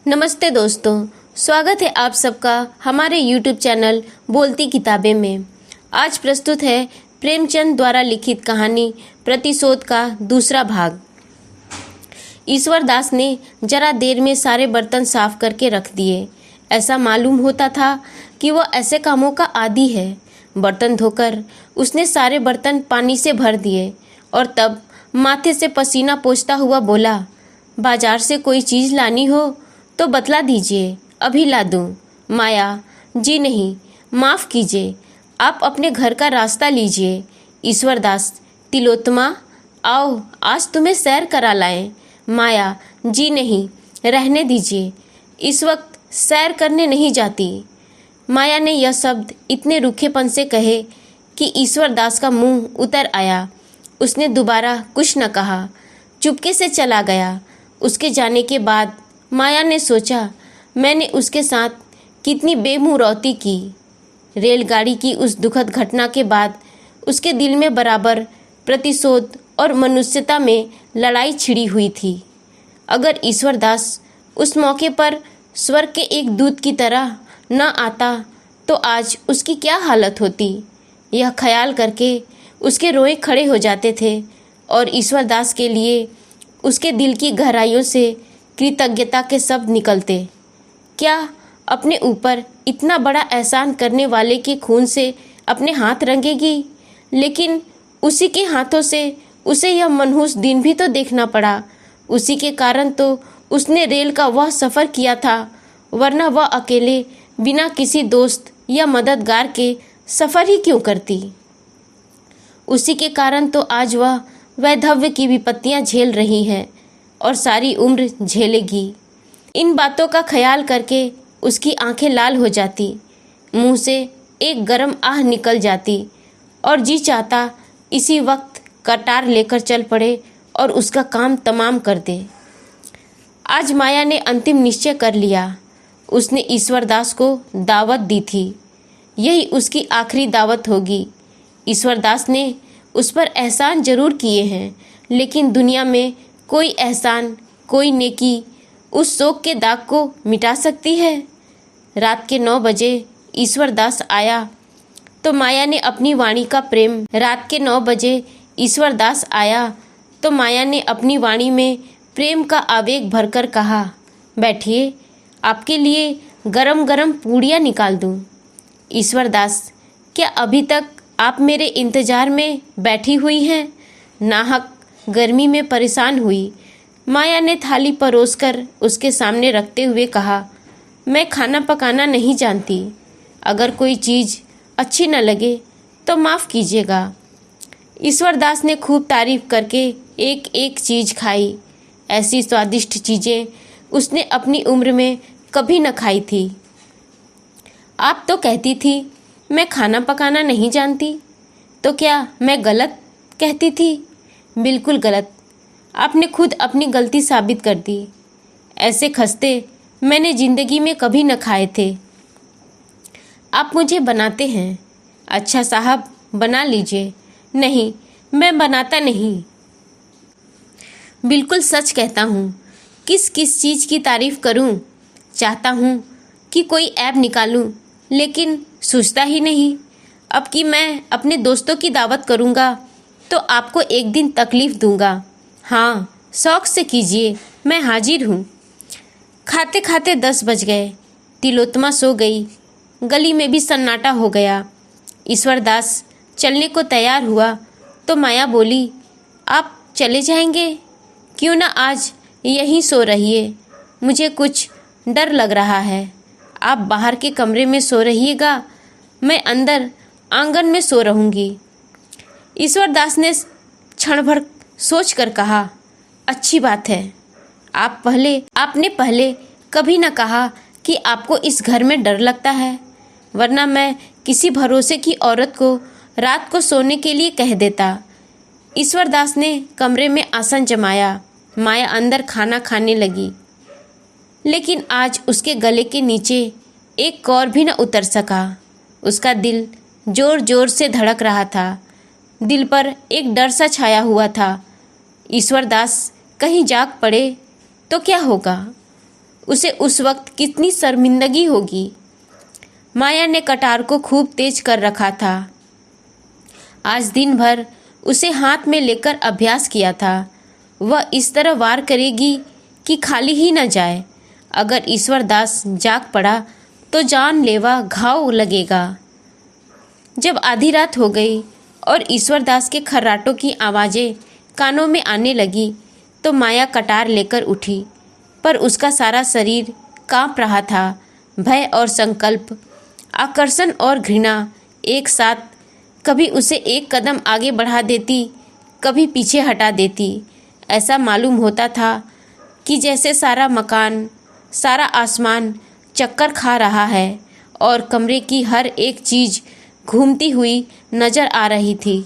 नमस्ते दोस्तों, स्वागत है आप सबका हमारे YouTube चैनल बोलती किताबें में। आज प्रस्तुत है प्रेमचंद द्वारा लिखित कहानी प्रतिशोध का दूसरा भाग। ईश्वर दास ने जरा देर में सारे बर्तन साफ करके रख दिए। ऐसा मालूम होता था कि वह ऐसे कामों का आदी है। बर्तन धोकर उसने सारे बर्तन पानी से भर दिए और तब माथे से पसीना पोंछता हुआ बोला, बाजार से कोई चीज़ लानी हो तो बतला दीजिए, अभी ला दूँ। माया, जी नहीं, माफ़ कीजिए, आप अपने घर का रास्ता लीजिए। ईश्वर दास, तिलोत्तमा, आओ आज तुम्हें सैर करा लाएं। माया, जी नहीं, रहने दीजिए, इस वक्त सैर करने नहीं जाती। माया ने यह शब्द इतने रूखेपन से कहे कि ईश्वर दास का मुंह उतर आया। उसने दोबारा कुछ न कहा, चुपके से चला गया। उसके जाने के बाद माया ने सोचा, मैंने उसके साथ कितनी बेमुरौती की। रेलगाड़ी की उस दुखद घटना के बाद उसके दिल में बराबर प्रतिशोध और मनुष्यता में लड़ाई छिड़ी हुई थी। अगर ईश्वर दास उस मौके पर स्वर्ग के एक दूत की तरह न आता तो आज उसकी क्या हालत होती। यह ख्याल करके उसके रोए खड़े हो जाते थे और ईश्वर दास के लिए उसके दिल की गहराइयों से कृतज्ञता के शब्द निकलते। क्या अपने ऊपर इतना बड़ा एहसान करने वाले के खून से अपने हाथ रंगेगी? लेकिन उसी के हाथों से उसे यह मनहूस दिन भी तो देखना पड़ा। उसी के कारण तो उसने रेल का वह सफ़र किया था, वरना वह अकेले बिना किसी दोस्त या मददगार के सफ़र ही क्यों करती। उसी के कारण तो आज वह वैधव्य की विपत्तियां झेल रही है और सारी उम्र झेलेगी। इन बातों का ख्याल करके उसकी आंखें लाल हो जाती, मुंह से एक गरम आह निकल जाती और जी चाहता इसी वक्त कटार लेकर चल पड़े और उसका काम तमाम कर दे। आज माया ने अंतिम निश्चय कर लिया। उसने ईश्वर दास को दावत दी थी, यही उसकी आखिरी दावत होगी। ईश्वर दास ने उस पर एहसान जरूर किए हैं, लेकिन दुनिया में कोई एहसान, कोई नेकी उस शोक के दाग को मिटा सकती है। रात के 9 बजे ईश्वर दास आया तो माया ने अपनी वाणी का प्रेम रात के 9 बजे ईश्वर दास आया तो माया ने अपनी वाणी में प्रेम का आवेग भरकर कहा, बैठिए, आपके लिए गरम गरम पूड़ियाँ निकाल दूँ। ईश्वर दास, क्या अभी तक आप मेरे इंतजार में बैठी हुई हैं? नाहक गर्मी में परेशान हुई माया ने थाली परोसकर उसके सामने रखते हुए कहा, मैं खाना पकाना नहीं जानती। अगर कोई चीज़ अच्छी न लगे तो माफ़ कीजिएगा। ईश्वर दास ने खूब तारीफ करके एक एक चीज़ खाई। ऐसी स्वादिष्ट चीज़ें उसने अपनी उम्र में कभी न खाई थी। आप तो कहती थी मैं खाना पकाना नहीं जानती, तो क्या मैं गलत कहती थी? बिल्कुल गलत। आपने खुद अपनी गलती साबित कर दी। ऐसे खस्ते मैंने ज़िंदगी में कभी न खाए थे। आप मुझे बनाते हैं। अच्छा साहब, बना लीजिए। नहीं, मैं बनाता नहीं। बिल्कुल सच कहता हूँ। किस किस चीज़ की तारीफ़ करूँ? चाहता हूँ कि कोई ऐब निकालूँ, लेकिन सूझता ही नहीं। अब कि मैं अपने दोस्तों की दावत करूँगा तो आपको एक दिन तकलीफ़ दूँगा। हाँ, शौक़ से कीजिए, मैं हाजिर हूँ। खाते खाते 10 बज गए। तिलोत्तमा सो गई। गली में भी सन्नाटा हो गया। ईश्वर दास चलने को तैयार हुआ तो माया बोली, आप चले जाएंगे? क्यों ना आज यहीं सो रहिए, मुझे कुछ डर लग रहा है। आप बाहर के कमरे में सो रहिएगा, मैं अंदर आंगन में सो रहूँगी। ईश्वर दास ने क्षण भर सोच कर कहा, अच्छी बात है। आपने पहले कभी न कहा कि आपको इस घर में डर लगता है, वरना मैं किसी भरोसे की औरत को रात को सोने के लिए कह देता। ईश्वर दास ने कमरे में आसन जमाया। माया अंदर खाना खाने लगी, लेकिन आज उसके गले के नीचे एक कौर भी न उतर सका। उसका दिल जोर जोर से धड़क रहा था। दिल पर एक डर सा छाया हुआ था। ईश्वर दास कहीं जाग पड़े तो क्या होगा? उसे उस वक्त कितनी शर्मिंदगी होगी। माया ने कटार को खूब तेज कर रखा था। आज दिन भर उसे हाथ में लेकर अभ्यास किया था। वह इस तरह वार करेगी कि खाली ही न जाए। अगर ईश्वरदास जाग पड़ा तो जानलेवा घाव लगेगा। जब आधी रात हो गई और ईश्वरदास के खर्राटों की आवाज़ें कानों में आने लगी तो माया कटार लेकर उठी, पर उसका सारा शरीर कांप रहा था। भय और संकल्प, आकर्षण और घृणा एक साथ कभी उसे एक कदम आगे बढ़ा देती, कभी पीछे हटा देती। ऐसा मालूम होता था कि जैसे सारा मकान, सारा आसमान चक्कर खा रहा है और कमरे की हर एक चीज़ घूमती हुई नजर आ रही थी।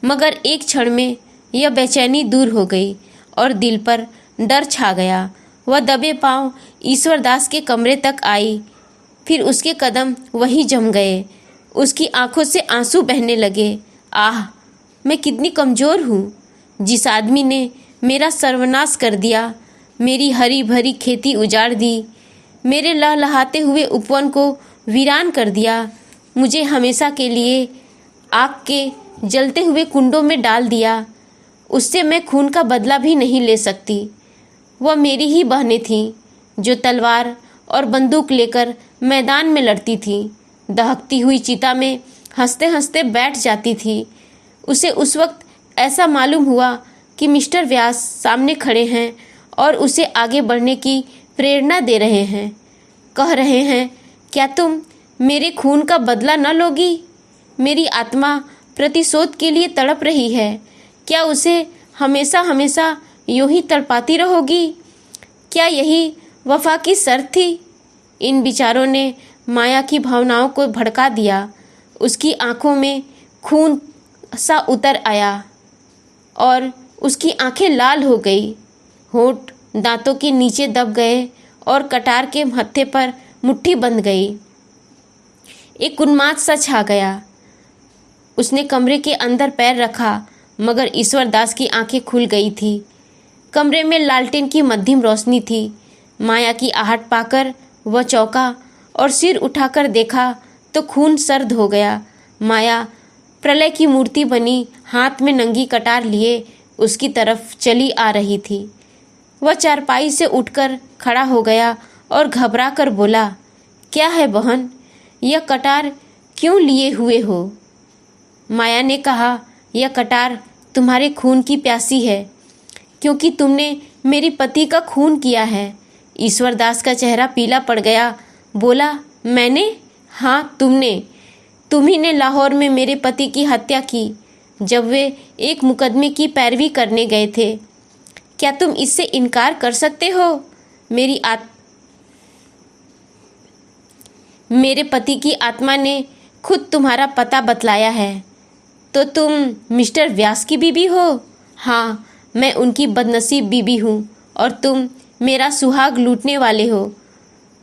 मगर एक क्षण में यह बेचैनी दूर हो गई और दिल पर डर छा गया। वह दबे पांव ईश्वरदास के कमरे तक आई, फिर उसके कदम वहीं जम गए। उसकी आंखों से आंसू बहने लगे। आह, मैं कितनी कमज़ोर हूँ। जिस आदमी ने मेरा सर्वनाश कर दिया, मेरी हरी भरी खेती उजाड़ दी, मेरे लहलहाते हुए उपवन को वीरान कर दिया, मुझे हमेशा के लिए आग के जलते हुए कुंडों में डाल दिया, उससे मैं खून का बदला भी नहीं ले सकती। वह मेरी ही बहनें थीं जो तलवार और बंदूक लेकर मैदान में लड़ती थीं, दहकती हुई चिता में हंसते हंसते बैठ जाती थी। उसे उस वक्त ऐसा मालूम हुआ कि मिस्टर व्यास सामने खड़े हैं और उसे आगे बढ़ने की प्रेरणा दे रहे हैं। कह रहे हैं, क्या तुम मेरे खून का बदला न लोगी? मेरी आत्मा प्रतिशोध के लिए तड़प रही है। क्या उसे हमेशा हमेशा यूं ही तड़पाती रहोगी? क्या यही वफा की शर्त थी? इन विचारों ने माया की भावनाओं को भड़का दिया। उसकी आंखों में खून सा उतर आया और उसकी आंखें लाल हो गई। होंठ दांतों के नीचे दब गए और कटार के मत्थे पर मुट्ठी बंध गई। एक उन्माद सा छा गया। उसने कमरे के अंदर पैर रखा, मगर ईश्वरदास की आंखें खुल गई थी। कमरे में लालटेन की मध्यम रोशनी थी। माया की आहट पाकर वह चौंका और सिर उठाकर देखा तो खून सर्द हो गया। माया प्रलय की मूर्ति बनी हाथ में नंगी कटार लिए उसकी तरफ चली आ रही थी। वह चारपाई से उठकर खड़ा हो गया और घबरा कर बोला, क्या है बहन, यह कटार क्यों लिए हुए हो? माया ने कहा, यह कटार तुम्हारे खून की प्यासी है, क्योंकि तुमने मेरे पति का खून किया है। ईश्वरदास का चेहरा पीला पड़ गया। बोला, मैंने? हाँ, तुमने। तुम्ही ने लाहौर में मेरे पति की हत्या की जब वे एक मुकदमे की पैरवी करने गए थे। क्या तुम इससे इनकार कर सकते हो? मेरे पति की आत्मा ने खुद तुम्हारा पता बतलाया है। तो तुम मिस्टर व्यास की बीबी हो? हाँ, मैं उनकी बदनसीब बीबी हूँ और तुम मेरा सुहाग लूटने वाले हो।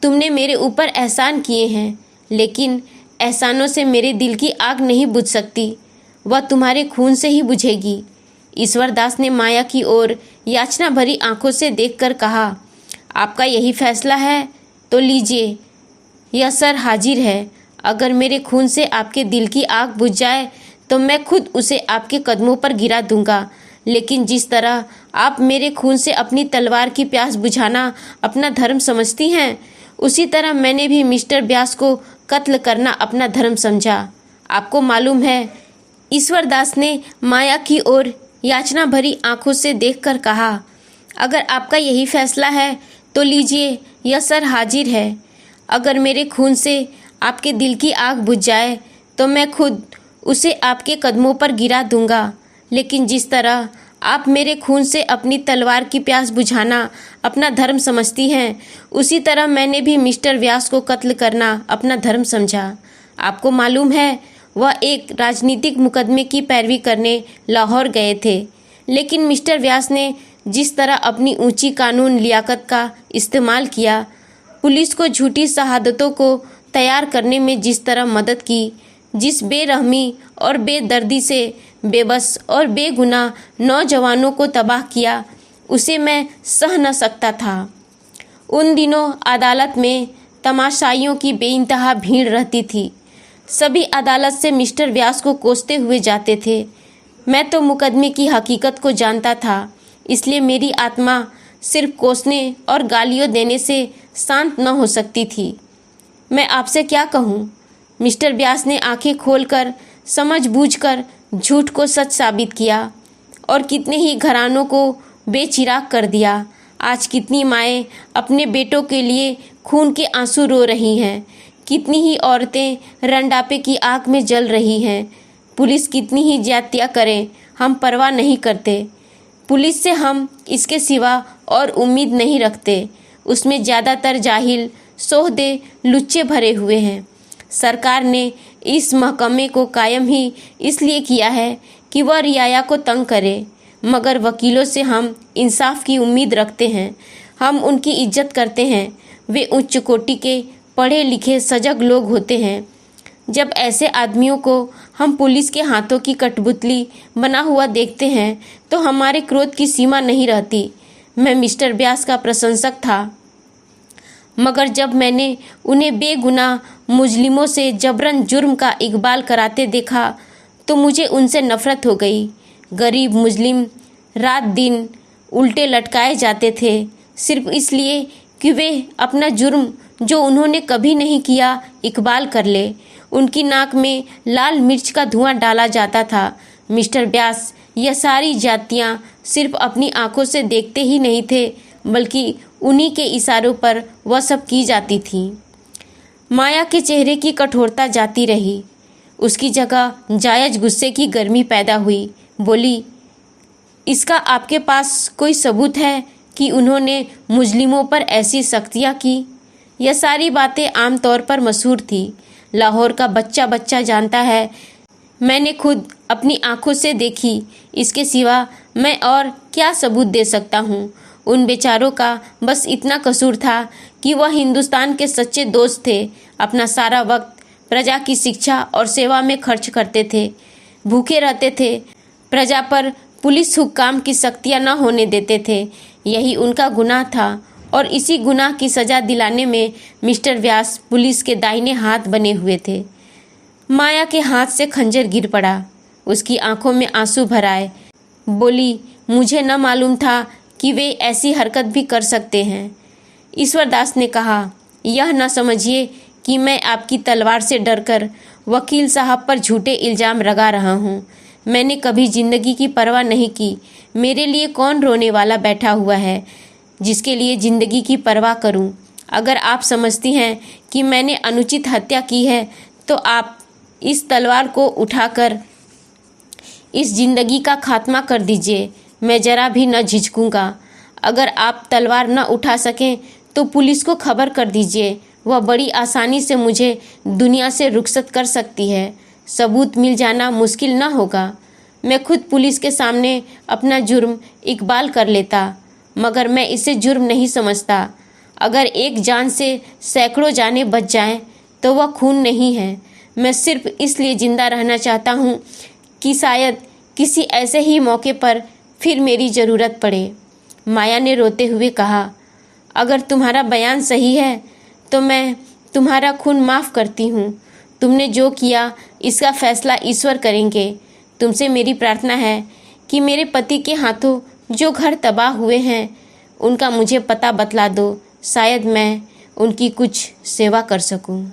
तुमने मेरे ऊपर एहसान किए हैं, लेकिन एहसानों से मेरे दिल की आग नहीं बुझ सकती, वह तुम्हारे खून से ही बुझेगी। ईश्वरदास ने माया की ओर याचना भरी आंखों से देखकर कहा, आपका यही फैसला है तो लीजिए, यह सर हाजिर है। अगर मेरे खून से आपके दिल की आग बुझ जाए तो मैं खुद उसे आपके कदमों पर गिरा दूंगा। लेकिन जिस तरह आप मेरे खून से अपनी तलवार की प्यास बुझाना अपना धर्म समझती हैं, उसी तरह मैंने भी मिस्टर व्यास को कत्ल करना अपना धर्म समझा। आपको मालूम है, ईश्वरदास ने माया की ओर याचना भरी आंखों से देखकर कहा, अगर आपका यही फैसला है तो लीजिए, यह सर हाजिर है। अगर मेरे खून से आपके दिल की आग बुझ जाए तो मैं खुद उसे आपके कदमों पर गिरा दूंगा। लेकिन जिस तरह आप मेरे खून से अपनी तलवार की प्यास बुझाना अपना धर्म समझती हैं, उसी तरह मैंने भी मिस्टर व्यास को कत्ल करना अपना धर्म समझा। आपको मालूम है, वह एक राजनीतिक मुकदमे की पैरवी करने लाहौर गए थे, लेकिन मिस्टर व्यास ने जिस तरह अपनी ऊंची कानून लियाकत का इस्तेमाल किया, पुलिस को झूठी शहादतों को तैयार करने में जिस तरह मदद की, जिस बेरहमी और बेदर्दी से बेबस और बेगुनाह नौजवानों को तबाह किया, उसे मैं सह न सकता था। उन दिनों अदालत में तमाशाइयों की बेइंतहा भीड़ रहती थी। सभी अदालत से मिस्टर व्यास को कोसते हुए जाते थे। मैं तो मुकदमे की हकीकत को जानता था, इसलिए मेरी आत्मा सिर्फ कोसने और गालियों देने से शांत न हो सकती थी। मैं आपसे क्या कहूँ? मिस्टर व्यास ने आंखें खोलकर समझबूझकर झूठ को सच साबित किया और कितने ही घरानों को बेचिराग कर दिया। आज कितनी माएँ अपने बेटों के लिए खून के आंसू रो रही हैं, कितनी ही औरतें रंडापे की आग में जल रही हैं। पुलिस कितनी ही ज्यादतियाँ करे, हम परवाह नहीं करते। पुलिस से हम इसके सिवा और उम्मीद नहीं रखते। उसमें ज़्यादातर जाहिल सोहदे लुच्चे भरे हुए हैं। सरकार ने इस महकमे को कायम ही इसलिए किया है कि वह रियाया को तंग करे, मगर वकीलों से हम इंसाफ की उम्मीद रखते हैं। हम उनकी इज्जत करते हैं। वे उच्च कोटि के पढ़े लिखे सजग लोग होते हैं। जब ऐसे आदमियों को हम पुलिस के हाथों की कठपुतली बना हुआ देखते हैं तो हमारे क्रोध की सीमा नहीं रहती। मैं मिस्टर व्यास का प्रशंसक था, मगर जब मैंने उन्हें बेगुनाह मुजलिमों से जबरन जुर्म का इकबाल कराते देखा तो मुझे उनसे नफरत हो गई। गरीब मुजलिम रात दिन उल्टे लटकाए जाते थे सिर्फ इसलिए कि वे अपना जुर्म जो उन्होंने कभी नहीं किया इकबाल कर ले। उनकी नाक में लाल मिर्च का धुआं डाला जाता था। मिस्टर व्यास यह सारी जातियाँ सिर्फ अपनी आंखों से देखते ही नहीं थे, बल्कि उन्हीं के इशारों पर वह सब की जाती थी। माया के चेहरे की कठोरता जाती रही। उसकी जगह जायज गुस्से की गर्मी पैदा हुई। बोली, इसका आपके पास कोई सबूत है कि उन्होंने मुजलिमों पर ऐसी सख्तियाँ की? यह सारी बातें आम तौर पर मशहूर थी। लाहौर का बच्चा बच्चा जानता है। मैंने खुद अपनी आंखों से देखी। इसके सिवा मैं और क्या सबूत दे सकता हूँ? उन बेचारों का बस इतना कसूर था कि वह हिंदुस्तान के सच्चे दोस्त थे। अपना सारा वक्त प्रजा की शिक्षा और सेवा में खर्च करते थे, भूखे रहते थे, प्रजा पर पुलिस हुक्काम की सख्तियाँ न होने देते थे। यही उनका गुनाह था और इसी गुनाह की सज़ा दिलाने में मिस्टर व्यास पुलिस के दाहिने हाथ बने हुए थे। माया के हाथ से खंजर गिर पड़ा। उसकी आंखों में आंसू भर आए। बोली, मुझे न मालूम था कि वे ऐसी हरकत भी कर सकते हैं। ईश्वरदास ने कहा, यह न समझिए कि मैं आपकी तलवार से डरकर वकील साहब पर झूठे इल्ज़ाम लगा रहा हूँ। मैंने कभी ज़िंदगी की परवाह नहीं की। मेरे लिए कौन रोने वाला बैठा हुआ है जिसके लिए ज़िंदगी की परवाह करूं? अगर आप समझती हैं कि मैंने अनुचित हत्या की है तो आप इस तलवार को उठाकर इस ज़िंदगी का खात्मा कर दीजिए। मैं ज़रा भी न झिझकूंगा। अगर आप तलवार न उठा सकें तो पुलिस को खबर कर दीजिए। वह बड़ी आसानी से मुझे दुनिया से रुखसत कर सकती है। सबूत मिल जाना मुश्किल न होगा। मैं खुद पुलिस के सामने अपना जुर्म इकबाल कर लेता, मगर मैं इसे जुर्म नहीं समझता। अगर एक जान से सैकड़ों जानें बच जाएं तो वह खून नहीं है। मैं सिर्फ इसलिए ज़िंदा रहना चाहता हूँ कि शायद किसी ऐसे ही मौके पर फिर मेरी ज़रूरत पड़े। माया ने रोते हुए कहा, अगर तुम्हारा बयान सही है तो मैं तुम्हारा खून माफ़ करती हूँ। तुमने जो किया इसका फैसला ईश्वर करेंगे। तुमसे मेरी प्रार्थना है कि मेरे पति के हाथों जो घर तबाह हुए हैं उनका मुझे पता बतला दो। शायद मैं उनकी कुछ सेवा कर सकूं।